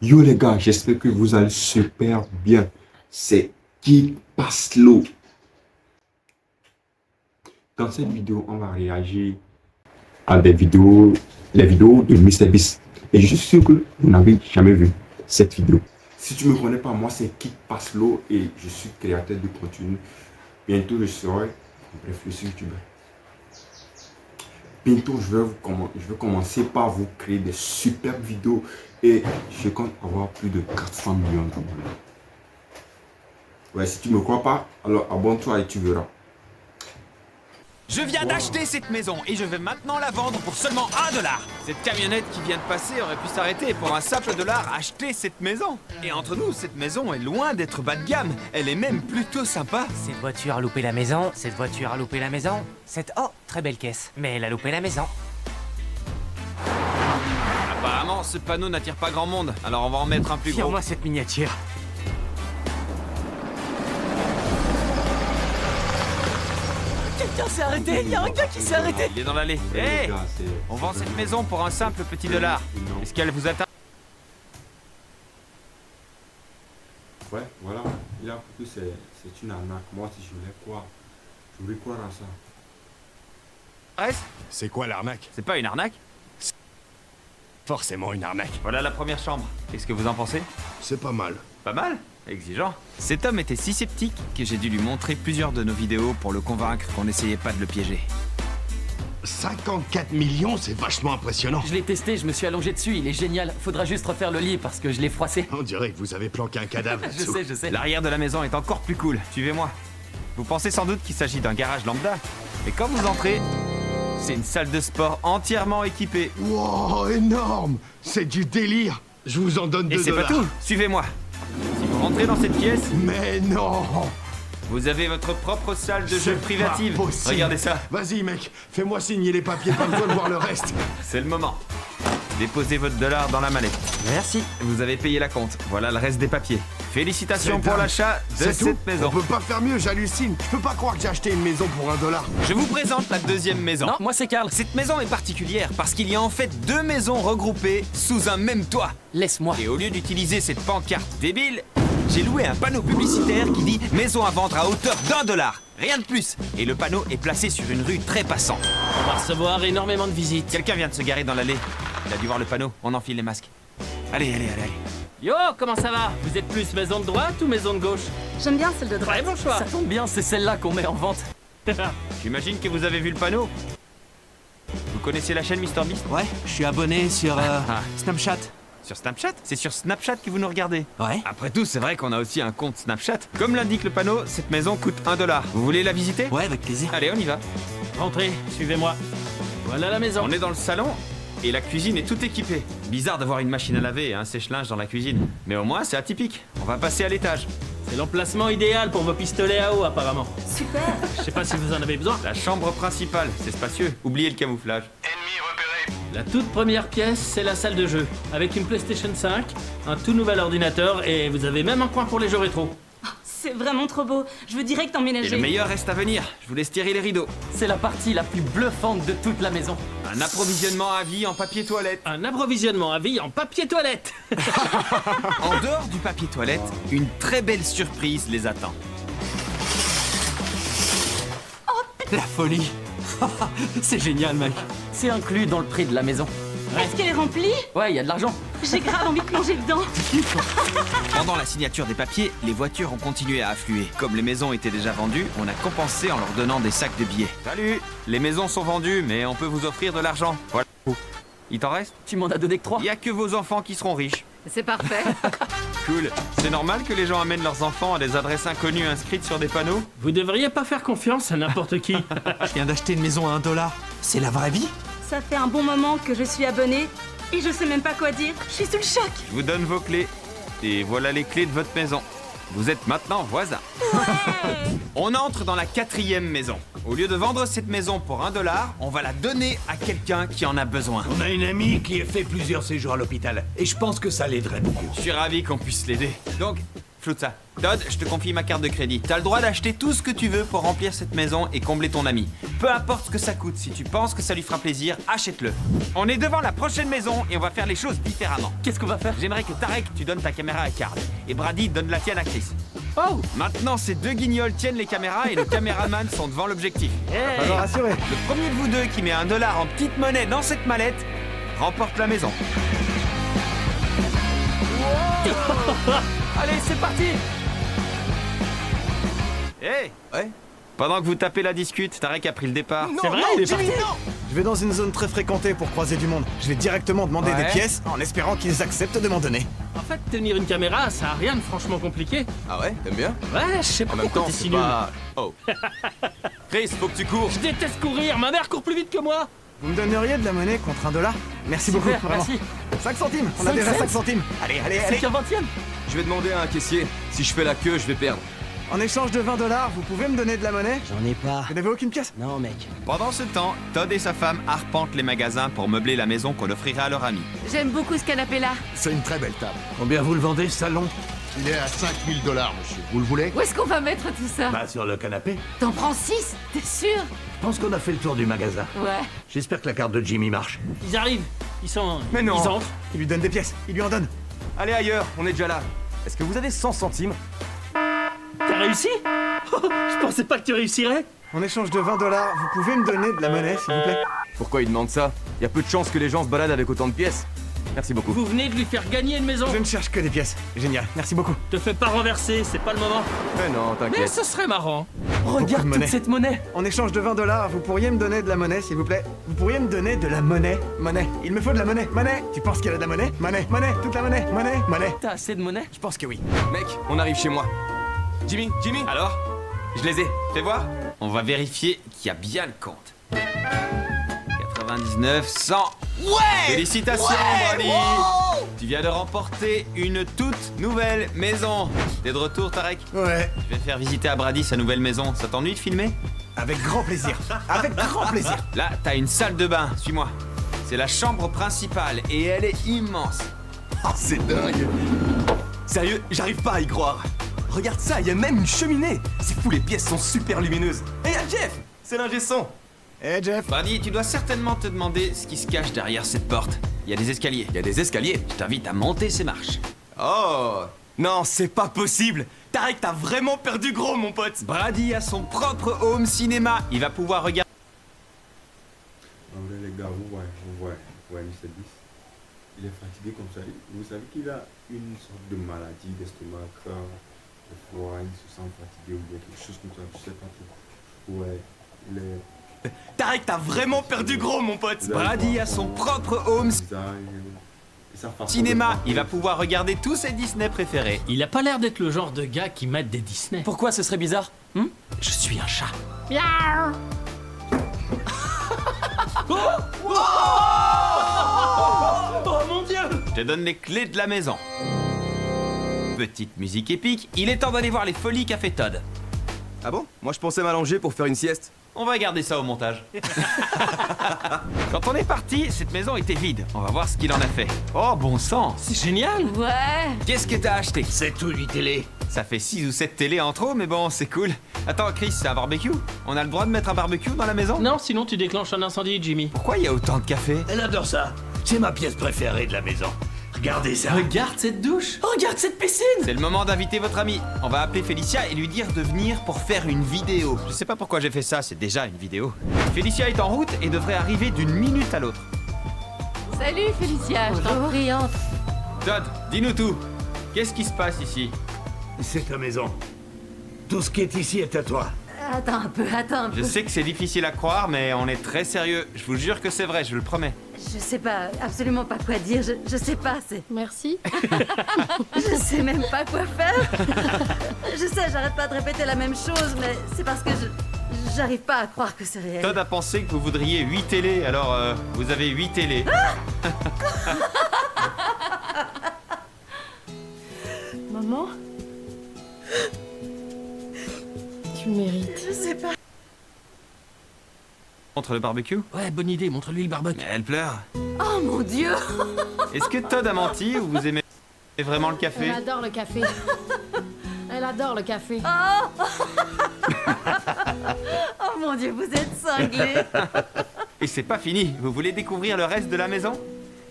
Yo les gars, j'espère que vous allez super bien. C'est qui passe l'eau. Dans cette vidéo, on va réagir à les vidéos de MrBeast. Et je suis sûr que vous n'avez jamais vu cette vidéo. Si tu ne me connais pas, moi c'est qui passe l'eau et je suis créateur de contenu. Bientôt je serai, bref, je suis youtubeur. Bientôt je vais commencer par vous créer des superbes vidéos et je compte avoir plus de 400 millions d'abonnés. Ouais, si tu ne me crois pas, alors abonne-toi et tu verras. Je viens d'acheter cette maison et je vais maintenant la vendre pour seulement 1 dollar. Cette camionnette qui vient de passer aurait pu s'arrêter pour un simple dollar acheter cette maison. Et entre nous, cette maison est loin d'être bas de gamme. Elle est même plutôt sympa. Cette voiture a loupé la maison, cette voiture a loupé la maison. Oh, très belle caisse. Mais elle a loupé la maison. Apparemment, ce panneau n'attire pas grand monde. Alors on va en mettre un plus gros. Tire-moi cette miniature. Quelqu'un s'est arrêté, il y a un gars qui s'est arrêté. Il est dans l'allée. Ouais, Hé, les gars, on vend cette maison pour un simple petit dollar. Non. Est-ce qu'elle vous atteint? Ouais, voilà. Il a cru que c'est une arnaque. Moi, si je voulais croire, je voulais croire à ça. Reste. C'est quoi l'arnaque? C'est pas une arnaque? Forcément une arnaque. Voilà la première chambre. Qu'est-ce que vous en pensez? C'est pas mal. Pas mal? Exigeant. Cet homme était si sceptique que j'ai dû lui montrer plusieurs de nos vidéos pour le convaincre qu'on n'essayait pas de le piéger. 54 millions, c'est vachement impressionnant. Je l'ai testé, je me suis allongé dessus, il est génial. Faudra juste refaire le lit parce que je l'ai froissé. On dirait que vous avez planqué un cadavre. Je sais. L'arrière de la maison est encore plus cool. Suivez-moi. Vous pensez sans doute qu'il s'agit d'un garage lambda. Mais quand vous entrez, c'est une salle de sport entièrement équipée. Wow, énorme. C'est du délire. Je vous en donne Et 2 c'est pas dollars. tout. Suivez-moi. Si vous rentrez dans cette pièce, Mais non. vous avez votre propre salle de jeu C'est privative. pas possible. Regardez ça. Vas-y mec, fais-moi signer les papiers, pas besoin de voir le reste. C'est le moment. Déposez votre dollar dans la mallette. Merci. Vous avez payé la compte. Voilà le reste des papiers. Félicitations C'est pour dingue. l'achat de C'est tout. cette maison. On peut pas faire mieux, j'hallucine. Je peux pas croire que j'ai acheté une maison pour 1 dollar. Je vous présente la deuxième maison. Non, moi c'est Karl. Cette maison est particulière parce qu'il y a en fait 2 maisons regroupées sous un même toit. Laisse-moi. Et au lieu d'utiliser cette pancarte débile, j'ai loué un panneau publicitaire qui dit maison à vendre à hauteur d'1 dollar. Rien de plus. Et le panneau est placé sur une rue très passante. On va recevoir énormément de visites. Quelqu'un vient de se garer dans l'allée. Il a dû voir le panneau. On enfile les masques. Allez. Yo, comment ça va? Vous êtes plus maison de droite ou maison de gauche? J'aime bien celle de droite. Très bon choix. Ça tombe bien, c'est celle-là qu'on met en vente. J'imagine que vous avez vu le panneau. Vous connaissez la chaîne MrBeast? Ouais, je suis abonné sur Snapchat. Sur Snapchat? C'est sur Snapchat que vous nous regardez. Ouais. Après tout, c'est vrai qu'on a aussi un compte Snapchat. Comme l'indique le panneau, cette maison coûte 1 dollar. Vous voulez la visiter? Ouais, avec plaisir. Allez, on y va. Rentrez, suivez-moi. Voilà la maison. On est dans le salon et la cuisine est toute équipée. Bizarre d'avoir une machine à laver et un sèche-linge dans la cuisine. Mais au moins, c'est atypique. On va passer à l'étage. C'est l'emplacement idéal pour vos pistolets à eau apparemment. Super. Je sais pas si vous en avez besoin. La chambre principale, c'est spacieux. Oubliez le camouflage. La toute première pièce, c'est la salle de jeu. Avec une PlayStation 5, un tout nouvel ordinateur et vous avez même un coin pour les jeux rétro. C'est vraiment trop beau. Je veux direct Et emménager. le meilleur reste à venir. Je vous laisse tirer les rideaux. C'est la partie la plus bluffante de toute la maison. Un approvisionnement à vie en papier toilette. Un approvisionnement à vie en papier toilette. En dehors du papier toilette, une très belle surprise les attend. La folie. C'est génial, mec. C'est inclus dans le prix de la maison. Est-ce qu'elle est remplie? Ouais, il y a de l'argent. J'ai grave envie de plonger dedans. Pendant la signature des papiers, les voitures ont continué à affluer. Comme les maisons étaient déjà vendues, on a compensé en leur donnant des sacs de billets. Salut! Les maisons sont vendues, mais on peut vous offrir de l'argent. Voilà. Il t'en reste? Tu m'en as donné que 3. Il y a que vos enfants qui seront riches. C'est parfait. Cool. C'est normal que les gens amènent leurs enfants à des adresses inconnues inscrites sur des panneaux? Vous devriez pas faire confiance à n'importe qui. Je viens d'acheter une maison à 1 dollar. C'est la vraie vie? Ça fait un bon moment que je suis abonnée et je sais même pas quoi dire. Je suis sous le choc. Je vous donne vos clés. Et voilà les clés de votre maison. Vous êtes maintenant voisins. On entre dans la 4e maison. Au lieu de vendre cette maison pour 1 dollar, on va la donner à quelqu'un qui en a besoin. On a une amie qui a fait plusieurs séjours à l'hôpital et je pense que ça l'aiderait beaucoup. Je suis ravi qu'on puisse l'aider. Donc, floute ça. Todd, je te confie ma carte de crédit. T'as le droit d'acheter tout ce que tu veux pour remplir cette maison et combler ton ami. Peu importe ce que ça coûte, si tu penses que ça lui fera plaisir, achète-le. On est devant la prochaine maison et on va faire les choses différemment. Qu'est-ce qu'on va faire? J'aimerais que Tarek, tu donnes ta caméra à Karl. Et Brady donne la tienne à Chris. Oh! Maintenant, ces deux guignols tiennent les caméras et le caméraman sont devant l'objectif. Hey. Le premier de vous deux qui met $1 en petite monnaie dans cette mallette remporte la maison. Allez, c'est parti! Hé Ouais. Pendant que vous tapez la discute, Tarek a pris le départ. C'est vrai, il est parti! Je vais dans une zone très fréquentée pour croiser du monde. Je vais directement demander Ouais. des pièces en espérant qu'ils acceptent de m'en donner. En fait, tenir une caméra, ça a rien de franchement compliqué. Ah ouais, t'aimes bien? Ouais, je sais pas En même pourquoi temps, t'es c'est si nul. pas... Oh. Chris, faut que tu cours. Je déteste courir, ma mère court plus vite que moi! Vous me donneriez de la monnaie contre $1? Merci Super, beaucoup, vraiment. merci. 5 centimes, on a 5 déjà cents 5 centimes. Allez, allez, C'est allez. qu'un 20ème! Je vais demander à un caissier. Si je fais la queue, je vais perdre. En échange de $20, vous pouvez me donner de la monnaie? J'en ai pas. Vous n'avez aucune pièce? Non, mec. Pendant ce temps, Todd et sa femme arpentent les magasins pour meubler la maison qu'on offrira à leur ami. J'aime beaucoup ce canapé-là. C'est une très belle table. Combien vous le vendez, ce salon? Il est à 5 000 $, monsieur. Vous le voulez? Où est-ce qu'on va mettre tout ça? Bah, sur le canapé. T'en prends 6? T'es sûr? Je pense qu'on a fait le tour du magasin. Ouais. J'espère que la carte de Jimmy marche. Ils arrivent, ils sont. Mais non. Ils entrent. Il lui donne des pièces, il lui en donne. Allez ailleurs, on est déjà là. Est-ce que vous avez 100 centimes? T'as réussi? Je pensais pas que tu réussirais! En échange de $20, vous pouvez me donner de la monnaie, s'il vous plaît? Pourquoi il demande ça? Y a peu de chances que les gens se baladent avec autant de pièces. Merci beaucoup. Vous venez de lui faire gagner une maison! Je ne cherche que des pièces. Génial, merci beaucoup. Te fais pas renverser, c'est pas le moment. Mais non, Mais t'inquiète. ce serait marrant. Beaucoup Regarde de toute monnaie. cette monnaie! En échange de $20, vous pourriez me donner de la monnaie, s'il vous plaît? Vous pourriez me donner de la monnaie? Monnaie. Il me faut de la monnaie. Monnaie. Tu penses qu'il y a de la monnaie? Monnaie. Monnaie. Toute la monnaie. Monnaie. Monnaie. T'as assez de monnaie? Je pense que oui. Mec, on arrive chez moi. Jimmy, Jimmy. Alors, Je les ai. fais voir. On va vérifier qu'il y a bien le compte. 99, 100. Ouais! Félicitations, Brady! Tu viens de remporter une toute nouvelle maison. T'es de retour, Tarek? Ouais. Je vais faire visiter à Brady sa nouvelle maison. Ça t'ennuie de filmer? Avec grand plaisir. Avec grand plaisir. Là, t'as une salle de bain. Suis-moi. C'est la chambre principale et elle est immense. Oh, c'est dingue. Sérieux, j'arrive pas à y croire. Regarde ça, y a même une cheminée. C'est fou, les pièces sont super lumineuses. Et y a Jeff, c'est l'ingé son. Eh Jeff. Brady, tu dois certainement te demander ce qui se cache derrière cette porte. Il y a des escaliers. Y a des escaliers. Je t'invite à monter ces marches. Oh non, c'est pas possible. Tarek, t'as vraiment perdu gros, mon pote. Brady a son propre home cinéma. Il va pouvoir regarder. En vrai, les gars, vous voyez Mr. Beast. Il est fatigué comme ça. Vous savez qu'il a une sorte de maladie d'estomac, de froid, il se sent fatigué ou bien quelque chose comme ça, je sais pas trop. Ouais, il est Tarek, t'as vraiment perdu gros, mon pote. Brady a son propre home bizarre et sa façon de cinéma. parler. Il va pouvoir regarder tous ses Disney préférés. Il a pas l'air d'être le genre de gars qui mate des Disney. Pourquoi ce serait bizarre? Je suis un chat. Oh mon dieu! Je te donne les clés de la maison. Petite musique épique. Il est temps d'aller voir les folies qu'a fait Todd. Ah bon? Moi, je pensais m'allonger pour faire une sieste. On va garder ça au montage. Quand on est parti, cette maison était vide. On va voir ce qu'il en a fait. Oh, bon sang! C'est génial! Ouais. Qu'est-ce que t'as acheté? C'est tout, lui, télé. Ça fait 6 ou 7 télés en trop, mais bon, c'est cool. Attends, Chris, c'est un barbecue? On a le droit de mettre un barbecue dans la maison? Non, sinon tu déclenches un incendie, Jimmy. Pourquoi il y a autant de café? Elle adore ça. C'est ma pièce préférée de la maison. Regardez ça. Regarde cette douche! Regarde cette piscine! C'est le moment d'inviter votre ami. On va appeler Félicia et lui dire de venir pour faire une vidéo. Je sais pas pourquoi j'ai fait ça, c'est déjà une vidéo. Félicia est en route et devrait arriver d'une minute à l'autre. Salut Félicia, je t'en prie, entre. Todd, dis-nous tout. Qu'est-ce qui se passe ici? C'est ta maison. Tout ce qui est ici est à toi. Attends un peu, attends un peu. Je sais que c'est difficile à croire, mais on est très sérieux. Je vous jure que c'est vrai, je le promets. Je sais pas, absolument pas quoi dire, je sais pas, c'est... Merci. Je sais même pas quoi faire. Je sais, j'arrête pas de répéter la même chose, mais c'est parce que j'arrive pas à croire que c'est réel. Todd a pensé que vous voudriez 8 télés, alors vous avez 8 télés. Maman? Tu le mérites. Je sais pas. Contre le barbecue? Ouais, bonne idée, montre-lui le barbecue. Mais elle pleure. Oh mon Dieu. Est-ce que Todd a menti ou vous aimez vraiment le On café? adore le café. Elle adore le café. Oh Oh mon Dieu, vous êtes cinglés. Et c'est pas fini, vous voulez découvrir le reste de la maison?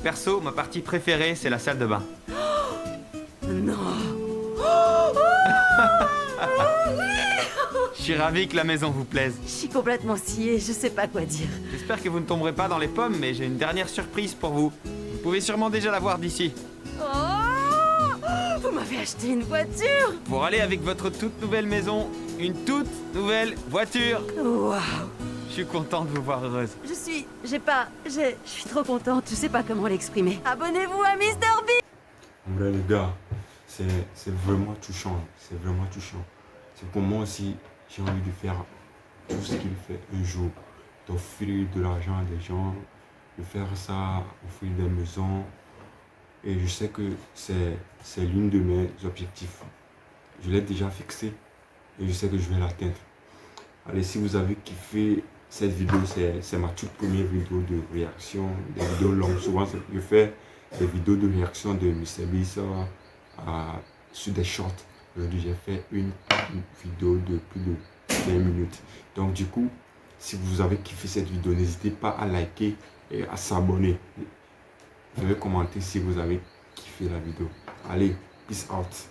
Perso, ma partie préférée, c'est la salle de bain. Non. Je suis ravi que la maison vous plaise. Je suis complètement sciée, je sais pas quoi dire. J'espère que vous ne tomberez pas dans les pommes, mais j'ai une dernière surprise pour vous. Vous pouvez sûrement déjà la voir d'ici. Oh, vous m'avez acheté une voiture. Pour aller avec votre toute nouvelle maison, une toute nouvelle voiture. Waouh. Je suis content de vous voir heureuse. Je suis trop contente, je sais pas comment l'exprimer. Abonnez-vous à Mr. B. En vrai, les gars, c'est vraiment touchant. C'est vraiment touchant. C'est pour moi aussi, j'ai envie de faire tout ce qu'il fait un jour. D'offrir de l'argent à des gens, de faire ça, offrir des maisons. Et je sais que c'est l'une de mes objectifs. Je l'ai déjà fixé et je sais que je vais l'atteindre. Allez, si vous avez kiffé cette vidéo, c'est ma toute première vidéo de réaction, des vidéos longues. Souvent, je fais des vidéos de réaction de MrBeast sur des shorts. Aujourd'hui, j'ai fait une vidéo de plus de 20 minutes. Donc, du coup, si vous avez kiffé cette vidéo, n'hésitez pas à liker et à s'abonner. Vous pouvez commenter si vous avez kiffé la vidéo. Allez, peace out.